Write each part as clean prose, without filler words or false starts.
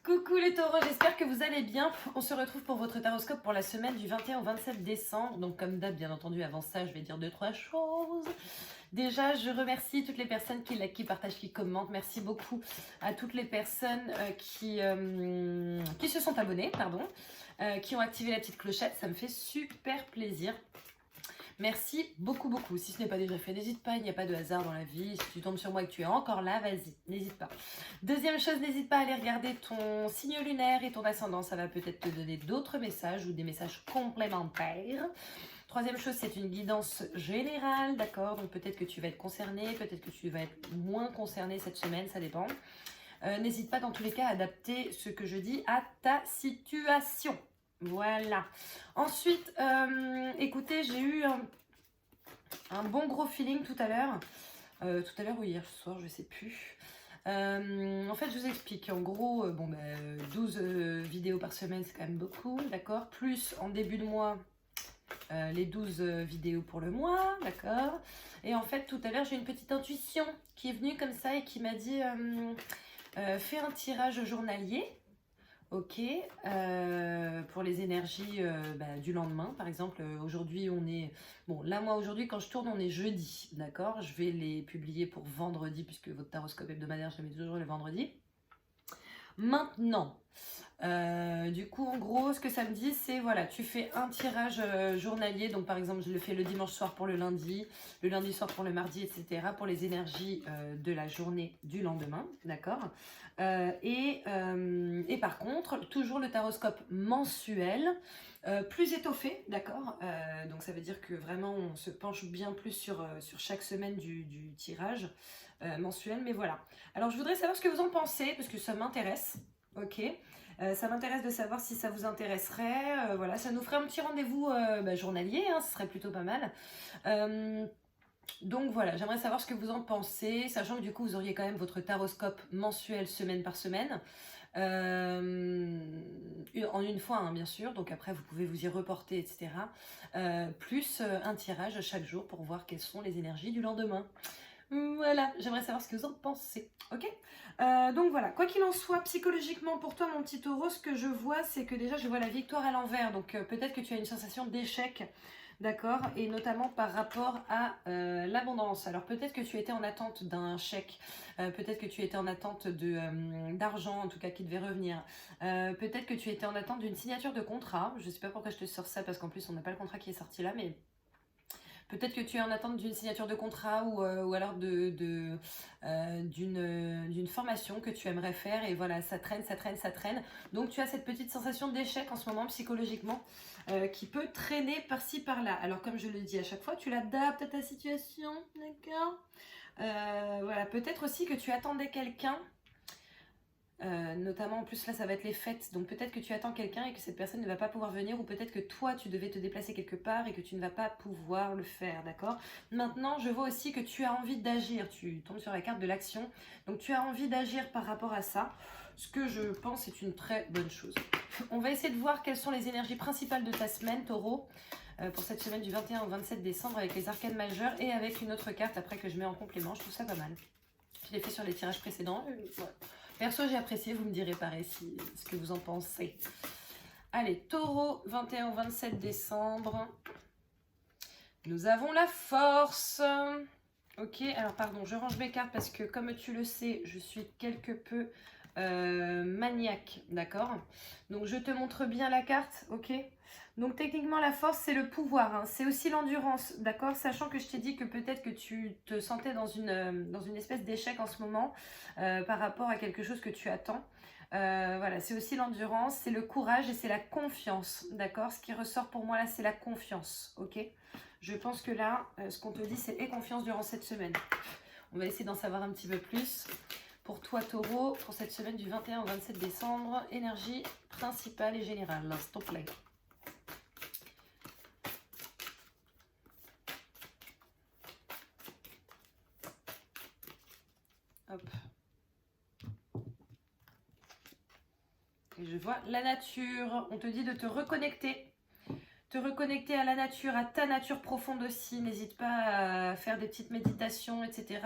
Coucou les taureaux, j'espère que vous allez bien. On se retrouve pour votre taroscope pour la semaine du 21 au 27 décembre. Donc comme d'hab, bien entendu, avant ça, je vais dire 2-3 choses. Déjà, je remercie toutes les personnes qui likent, qui partagent, qui commentent. Merci beaucoup à toutes les personnes qui se sont abonnées, qui ont activé la petite clochette. Ça me fait super plaisir. Merci beaucoup, beaucoup. Si ce n'est pas déjà fait, n'hésite pas, il n'y a pas de hasard dans la vie. Si tu tombes sur moi et que tu es encore là, vas-y, n'hésite pas. Deuxième chose, n'hésite pas à aller regarder ton signe lunaire et ton ascendant. Ça va peut-être te donner d'autres messages ou des messages complémentaires. Troisième chose, c'est une guidance générale, d'accord? Donc peut-être que tu vas être concerné, peut-être que tu vas être moins concerné cette semaine, ça dépend. N'hésite pas dans tous les cas à adapter ce que je dis à ta situation. Voilà. Ensuite, écoutez, j'ai eu un bon gros feeling tout à l'heure. Ou hier soir, je sais plus. En fait, je vous explique. En gros, 12 vidéos par semaine, c'est quand même beaucoup, d'accord? Plus en début de mois, les 12 vidéos pour le mois, d'accord? Et en fait, tout à l'heure, j'ai une petite intuition qui est venue comme ça et qui m'a dit fais un tirage journalier. Ok, pour les énergies du lendemain, par exemple, aujourd'hui on est... Bon, là moi aujourd'hui quand je tourne on est jeudi, d'accord? Je vais les publier pour vendredi puisque votre taroscope hebdomadaire je les mets toujours le vendredi. Maintenant, du coup en gros ce que ça me dit c'est voilà, tu fais un tirage journalier, donc par exemple je le fais le dimanche soir pour le lundi soir pour le mardi, etc. pour les énergies de la journée du lendemain, d'accord? Et par contre, toujours le taroscope mensuel, plus étoffé, d'accord? Donc ça veut dire que vraiment on se penche bien plus sur chaque semaine du tirage mensuel, mais voilà. Alors je voudrais savoir ce que vous en pensez, parce que ça m'intéresse, ok? Ça m'intéresse de savoir si ça vous intéresserait, voilà, ça nous ferait un petit rendez-vous journalier, hein, ce serait plutôt pas mal. Donc voilà, j'aimerais savoir ce que vous en pensez, sachant que du coup vous auriez quand même votre taroscope mensuel semaine par semaine, en une fois hein, bien sûr, donc après vous pouvez vous y reporter, etc. Plus un tirage chaque jour pour voir quelles sont les énergies du lendemain. Voilà, j'aimerais savoir ce que vous en pensez, ok? Donc voilà, quoi qu'il en soit, psychologiquement pour toi mon petit taureau, ce que je vois c'est que déjà je vois la victoire à l'envers, donc peut-être que tu as une sensation d'échec. D'accord, et notamment par rapport à l'abondance. Alors peut-être que tu étais en attente d'un chèque, peut-être que tu étais en attente d'argent en tout cas qui devait revenir, peut-être que tu étais en attente d'une signature de contrat. Je ne sais pas pourquoi je te sors ça parce qu'en plus on n'a pas le contrat qui est sorti là, mais peut-être que tu es en attente d'une signature de contrat ou alors d'une formation que tu aimerais faire et voilà, ça traîne. Donc tu as cette petite sensation d'échec en ce moment psychologiquement qui peut traîner par-ci par-là. Alors comme je le dis à chaque fois, tu l'adaptes à ta situation, d'accord? Voilà, peut-être aussi que tu attendais quelqu'un. Notamment en plus là ça va être les fêtes, donc peut-être que tu attends quelqu'un et que cette personne ne va pas pouvoir venir, ou peut-être que toi tu devais te déplacer quelque part et que tu ne vas pas pouvoir le faire, d'accord? Maintenant je vois aussi que tu as envie d'agir, tu tombes sur la carte de l'action, donc tu as envie d'agir par rapport à ça, ce que je pense est une très bonne chose. On va essayer de voir quelles sont les énergies principales de ta semaine Taureau, pour cette semaine du 21 au 27 décembre avec les arcanes majeures et avec une autre carte après que je mets en complément. Je trouve ça pas mal, je l'ai fait sur les tirages précédents, ouais. Perso, j'ai apprécié, vous me direz pareil ce que vous en pensez. Allez, Taureau, 21 au 27 décembre. Nous avons la force. Ok, alors pardon, je range mes cartes parce que comme tu le sais, je suis quelque peu maniaque, d'accord? Donc je te montre bien la carte, ok? Donc techniquement la force c'est le pouvoir, hein. C'est aussi l'endurance, d'accord? Sachant que je t'ai dit que peut-être que tu te sentais dans une espèce d'échec en ce moment par rapport à quelque chose que tu attends. Voilà, c'est aussi l'endurance, c'est le courage et c'est la confiance, d'accord? Ce qui ressort pour moi là c'est la confiance, ok? Je pense que là, ce qu'on te dit c'est aie confiance durant cette semaine. On va essayer d'en savoir un petit peu plus. Pour toi Taureau, pour cette semaine du 21 au 27 décembre, énergie principale et générale, s'il te plaît. Hop. Et je vois la nature. On te dit de te reconnecter te reconnecter à la nature, à ta nature profonde aussi. N'hésite pas à faire des petites méditations, etc.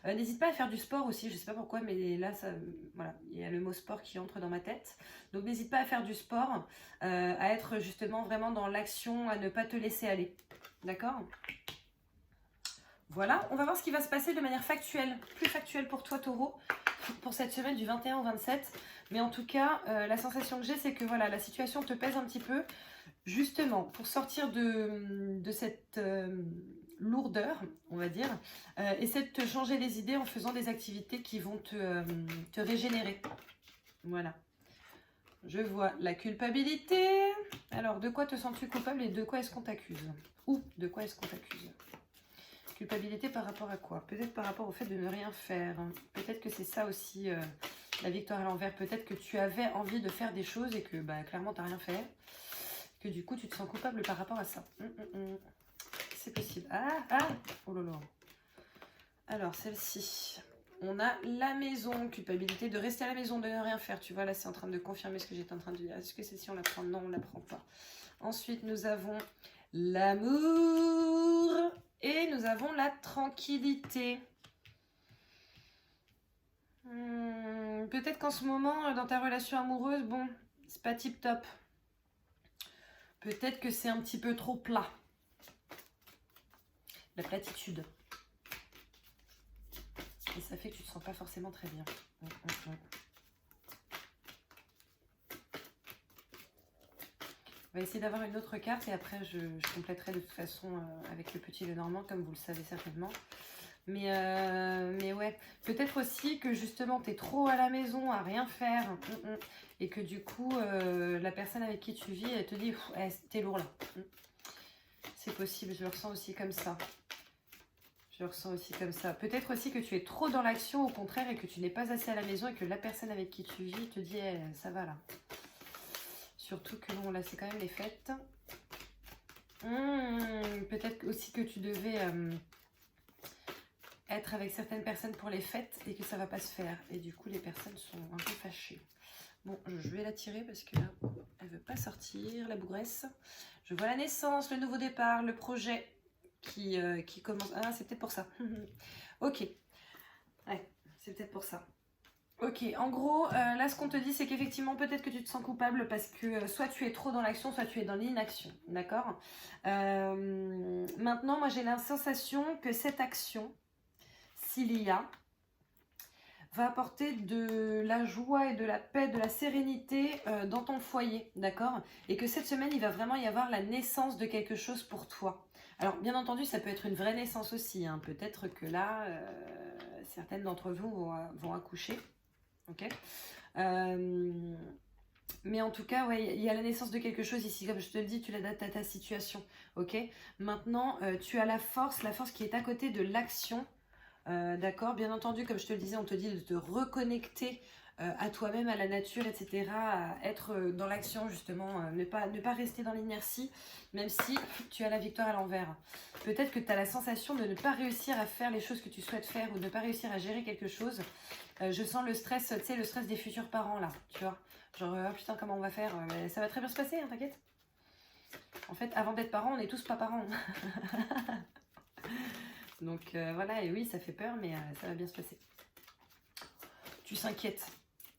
N'hésite pas à faire du sport aussi. Je ne sais pas pourquoi, mais là, ça, voilà, il y a le mot sport qui entre dans ma tête. Donc n'hésite pas à faire du sport, à être justement vraiment dans l'action, à ne pas te laisser aller. D'accord ? Voilà, on va voir ce qui va se passer de manière factuelle, plus factuelle pour toi Taureau, pour cette semaine du 21 au 27. Mais en tout cas, la sensation que j'ai, c'est que voilà, la situation te pèse un petit peu. Justement, pour sortir de cette lourdeur, on va dire, essaie de te changer les idées en faisant des activités qui vont te régénérer. Voilà. Je vois la culpabilité. Alors, de quoi te sens-tu coupable et de quoi est-ce qu'on t'accuse? Ou de quoi est-ce qu'on t'accuse? Culpabilité par rapport à quoi? Peut-être par rapport au fait de ne rien faire. Peut-être que c'est ça aussi, la victoire à l'envers. Peut-être que tu avais envie de faire des choses et que bah, clairement tu n'as rien fait. Que du coup tu te sens coupable par rapport à ça. C'est possible. Oh là là. Alors celle-ci. On a la maison. Culpabilité de rester à la maison, de ne rien faire. Tu vois là c'est en train de confirmer ce que j'étais en train de dire. Est-ce que celle-ci on la prend? Non, on la prend pas. Ensuite nous avons l'amour. Et nous avons la tranquillité. Peut-être qu'en ce moment, dans ta relation amoureuse, bon, c'est pas tip top. Peut-être que c'est un petit peu trop plat. La platitude. Et ça fait que tu te sens pas forcément très bien. On va essayer d'avoir une autre carte et après je compléterai de toute façon avec le petit Lenormand comme vous le savez certainement. Mais ouais, peut-être aussi que justement tu es trop à la maison à rien faire et que du coup la personne avec qui tu vis elle te dit t'es lourd là. C'est possible, je le ressens aussi comme ça. Je le ressens aussi comme ça. Peut-être aussi que tu es trop dans l'action au contraire et que tu n'es pas assez à la maison et que la personne avec qui tu vis te dit ça va là. Surtout que bon, là, c'est quand même les fêtes. Peut-être aussi que tu devais être avec certaines personnes pour les fêtes et que ça va pas se faire. Et du coup, les personnes sont un peu fâchées. Bon, je vais la tirer parce que là, elle veut pas sortir, la bougresse. Je vois la naissance, le nouveau départ, le projet qui commence. Ah, c'est peut-être pour ça. Ok. Ouais, c'est peut-être pour ça. Ok, en gros, là ce qu'on te dit c'est qu'effectivement peut-être que tu te sens coupable parce que soit tu es trop dans l'action, soit tu es dans l'inaction, d'accord? Maintenant, moi j'ai la sensation que cette action, s'il y a, va apporter de la joie et de la paix, de la sérénité dans ton foyer, d'accord? Et que cette semaine, il va vraiment y avoir la naissance de quelque chose pour toi. Alors, bien entendu, ça peut être une vraie naissance aussi, hein. Peut-être que là, certaines d'entre vous vont accoucher. Ok, mais en tout cas, ouais, il y a la naissance de quelque chose ici, comme je te le dis, tu l'adaptes à ta situation. Ok, maintenant, tu as la force qui est à côté de l'action. D'accord, bien entendu, comme je te le disais, on te dit de te reconnecter à toi-même, à la nature, etc. À être dans l'action, justement, ne pas rester dans l'inertie, même si tu as la victoire à l'envers. Peut-être que tu as la sensation de ne pas réussir à faire les choses que tu souhaites faire ou de ne pas réussir à gérer quelque chose. Je sens le stress, tu sais, le stress des futurs parents, là, tu vois. Genre, oh putain, comment on va faire? Ça va très bien se passer, hein, t'inquiète. En fait, avant d'être parents, on est tous pas parents. Donc voilà, et oui, ça fait peur, mais ça va bien se passer. Tu s'inquiètes.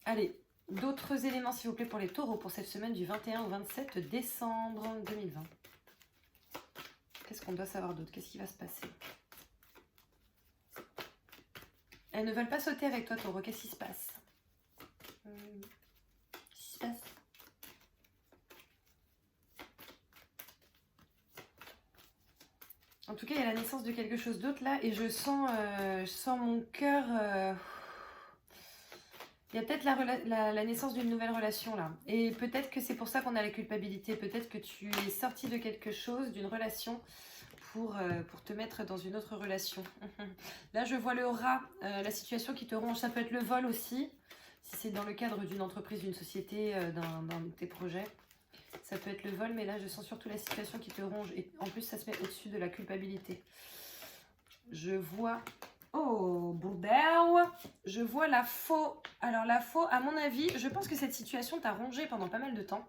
Allez, d'autres éléments, s'il vous plaît, pour les taureaux, pour cette semaine du 21 au 27 décembre 2020. Qu'est-ce qu'on doit savoir d'autre? Qu'est-ce qui va se passer? Elles ne veulent pas sauter avec toi, taureau. Qu'est-ce qui se passe? Qu'est-ce qui se passe? En tout cas, il y a la naissance de quelque chose d'autre là, et je sens mon cœur. Il y a peut-être la naissance d'une nouvelle relation là. Et peut-être que c'est pour ça qu'on a la culpabilité. Peut-être que tu es sorti de quelque chose, d'une relation, pour te mettre dans une autre relation. Là, je vois le rat, la situation qui te ronge. Ça peut être le vol aussi, si c'est dans le cadre d'une entreprise, d'une société, d'un de tes projets. Ça peut être le vol, mais là, je sens surtout la situation qui te ronge. Et en plus, ça se met au-dessus de la culpabilité. Je vois... Oh, bordel! Je vois la faux. Alors, la faux, à mon avis, je pense que cette situation t'a rongé pendant pas mal de temps.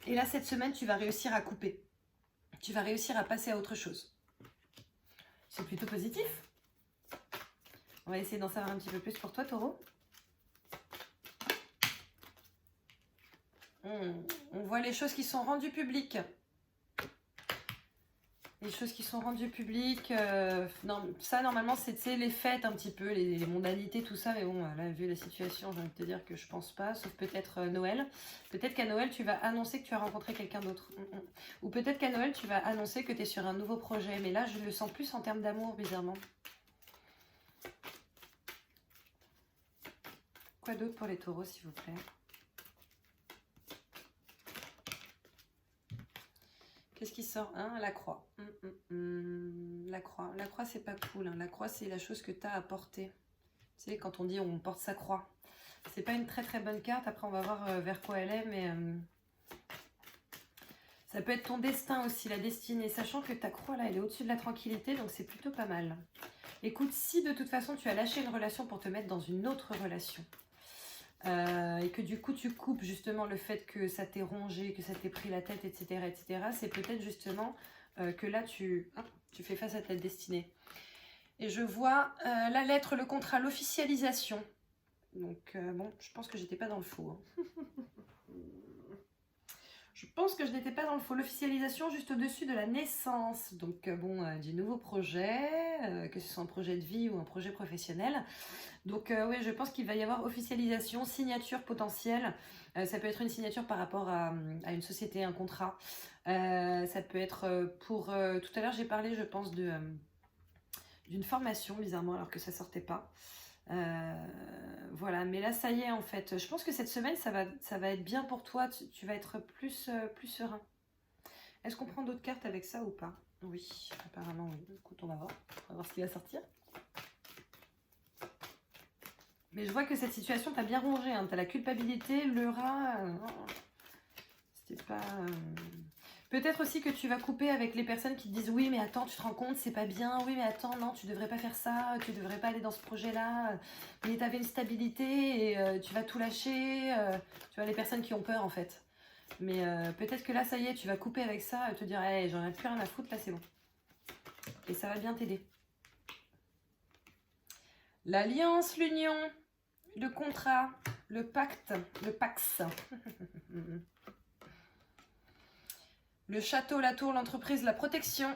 Et là, cette semaine, tu vas réussir à couper. Tu vas réussir à passer à autre chose. C'est plutôt positif. On va essayer d'en savoir un petit peu plus pour toi, Taureau. On voit les choses qui sont rendues publiques. Les choses qui sont rendues publiques. Non, ça, normalement, c'est les fêtes un petit peu, les mondanités, tout ça. Mais bon, là, vu la situation, j'ai envie de te dire que je pense pas. Sauf peut-être Noël. Peut-être qu'à Noël, tu vas annoncer que tu as rencontré quelqu'un d'autre. Ou peut-être qu'à Noël, tu vas annoncer que tu es sur un nouveau projet. Mais là, je le sens plus en termes d'amour, bizarrement. Quoi d'autre pour les taureaux, s'il vous plaît? Qu'est-ce qui sort, hein? La croix. La croix. La croix, c'est pas cool. Hein. La croix, c'est la chose que tu as apportée. Tu sais, quand on dit on porte sa croix. C'est pas une très très bonne carte. Après, on va voir vers quoi elle est. Mais ça peut être ton destin aussi, la destinée. Sachant que ta croix, là, elle est au-dessus de la tranquillité. Donc, c'est plutôt pas mal. Écoute, si de toute façon, tu as lâché une relation pour te mettre dans une autre relation. Et que du coup tu coupes justement le fait que ça t'ait rongé, que ça t'ait pris la tête, etc. C'est peut-être justement que là tu fais face à ta destinée. Et je vois la lettre, le contrat, l'officialisation. Donc bon, je pense que j'étais pas dans le faux. Hein. Je pense que je n'étais pas dans le faux. L'officialisation juste au-dessus de la naissance. Donc bon, du nouveau projet, que ce soit un projet de vie ou un projet professionnel. Donc oui, je pense qu'il va y avoir officialisation, signature potentielle. Ça peut être une signature par rapport à une société, un contrat. Ça peut être pour... tout à l'heure, j'ai parlé, je pense, d'une formation, bizarrement, alors que ça sortait pas. Voilà, mais là, ça y est, en fait. Je pense que cette semaine, ça va être bien pour toi. Tu vas être plus serein. Est-ce qu'on prend d'autres cartes avec ça ou pas? Oui, apparemment, oui. Écoute, on va voir. On va voir ce qui va sortir. Mais je vois que cette situation t'a bien rongé, hein. T'as la culpabilité, le rat. C'était pas... Peut-être aussi que tu vas couper avec les personnes qui te disent oui mais attends, tu te rends compte, c'est pas bien, oui mais attends, non, tu devrais pas faire ça, tu devrais pas aller dans ce projet-là, mais t'avais une stabilité et tu vas tout lâcher, tu vois, les personnes qui ont peur en fait. Mais peut-être que là, ça y est, tu vas couper avec ça et te dire hey, j'en ai plus rien à foutre, là c'est bon. Et ça va bien t'aider. L'alliance, l'union, le contrat, le pacte, le pax. Le château, la tour, l'entreprise, la protection.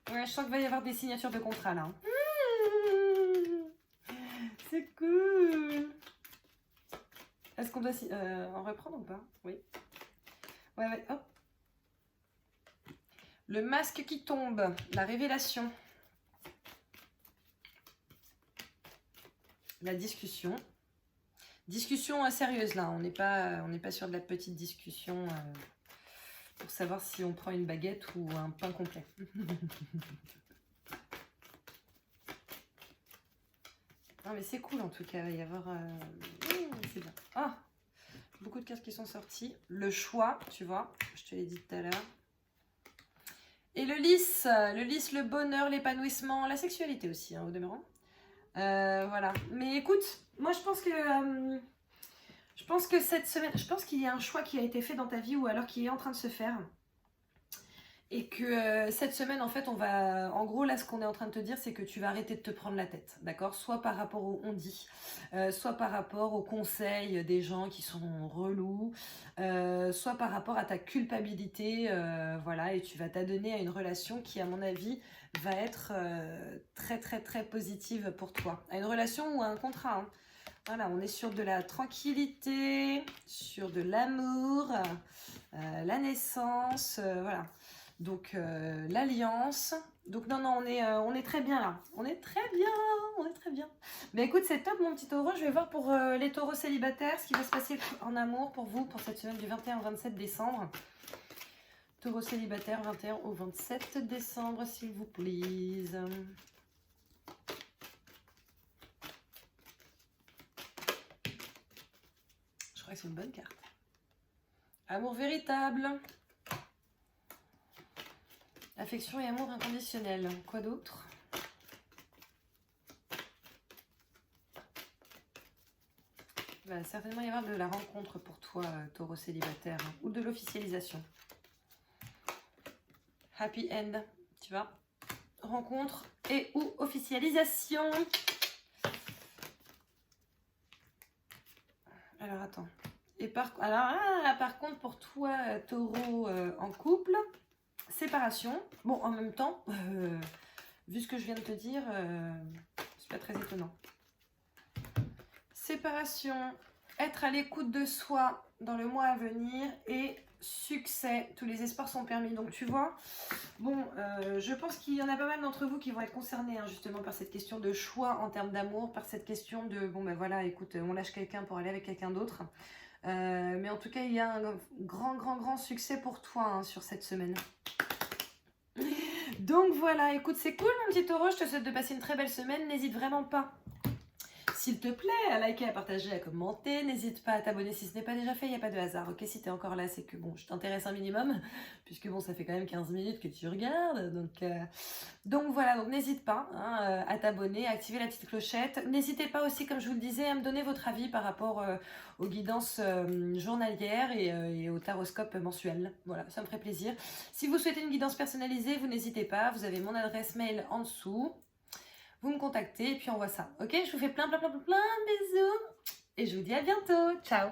Ouais, je sens qu'il va y avoir des signatures de contrat là. C'est cool. Est-ce qu'on doit en reprendre ou pas? Oui. Ouais, hop. Le masque qui tombe, la révélation. La discussion. Discussion sérieuse là, on n'est pas sur de la petite discussion pour savoir si on prend une baguette ou un pain complet. Non mais c'est cool en tout cas, il va y avoir... c'est bien. Ah, beaucoup de cartes qui sont sorties. Le choix, tu vois, je te l'ai dit tout à l'heure. Et le lys, le bonheur, l'épanouissement, la sexualité aussi, hein, au demeurant. Voilà. Mais écoute, moi je pense que cette semaine, je pense qu'il y a un choix qui a été fait dans ta vie ou alors qui est en train de se faire. Et que cette semaine, en fait, en gros, là, ce qu'on est en train de te dire, c'est que tu vas arrêter de te prendre la tête, d'accord? Soit par rapport au on-dit, soit par rapport aux conseils des gens qui sont relous, soit par rapport à ta culpabilité, voilà, et tu vas t'adonner à une relation qui, à mon avis, va être très, très, très positive pour toi. À une relation ou à un contrat, hein. Voilà, on est sur de la tranquillité, sur de l'amour, la naissance, voilà. Donc l'alliance. Donc non, on est très bien là. On est très bien. Mais écoute, c'est top mon petit taureau. Je vais voir pour les taureaux célibataires ce qui va se passer en amour pour vous pour cette semaine du 21 au 27 décembre. Taureau célibataire 21 au 27 décembre, s'il vous plaît. Je crois que c'est une bonne carte. Amour véritable. Affection et amour inconditionnel. Quoi d'autre? Vas-y. va certainement y avoir de la rencontre pour toi, taureau célibataire, hein, ou de l'officialisation. Happy end, tu vois. Rencontre et ou officialisation. Alors, attends. Et par contre, pour toi, taureau en couple, séparation. Bon, en même temps, vu ce que je viens de te dire, c'est pas très étonnant. Séparation, être à l'écoute de soi dans le mois à venir et succès, tous les espoirs sont permis. Donc tu vois, bon, je pense qu'il y en a pas mal d'entre vous qui vont être concernés hein, justement par cette question de choix en termes d'amour, par cette question de, bon ben voilà, écoute, on lâche quelqu'un pour aller avec quelqu'un d'autre. Mais en tout cas, il y a un grand succès pour toi hein, sur cette semaine. Donc voilà, écoute, c'est cool mon petit taureau, je te souhaite de passer une très belle semaine, n'hésite vraiment pas. S'il te plaît, à liker, à partager, à commenter. N'hésite pas à t'abonner si ce n'est pas déjà fait, il n'y a pas de hasard. Ok, si tu es encore là, c'est que bon, je t'intéresse un minimum, puisque bon, ça fait quand même 15 minutes que tu regardes. Donc voilà, donc n'hésite pas hein, à t'abonner, à activer la petite clochette. N'hésitez pas aussi, comme je vous le disais, à me donner votre avis par rapport aux guidances journalières et au taroscope mensuel. Voilà, ça me ferait plaisir. Si vous souhaitez une guidance personnalisée, vous n'hésitez pas, vous avez mon adresse mail en dessous. Vous me contactez et puis on voit ça. Ok, je vous fais plein de bisous et je vous dis à bientôt. Ciao.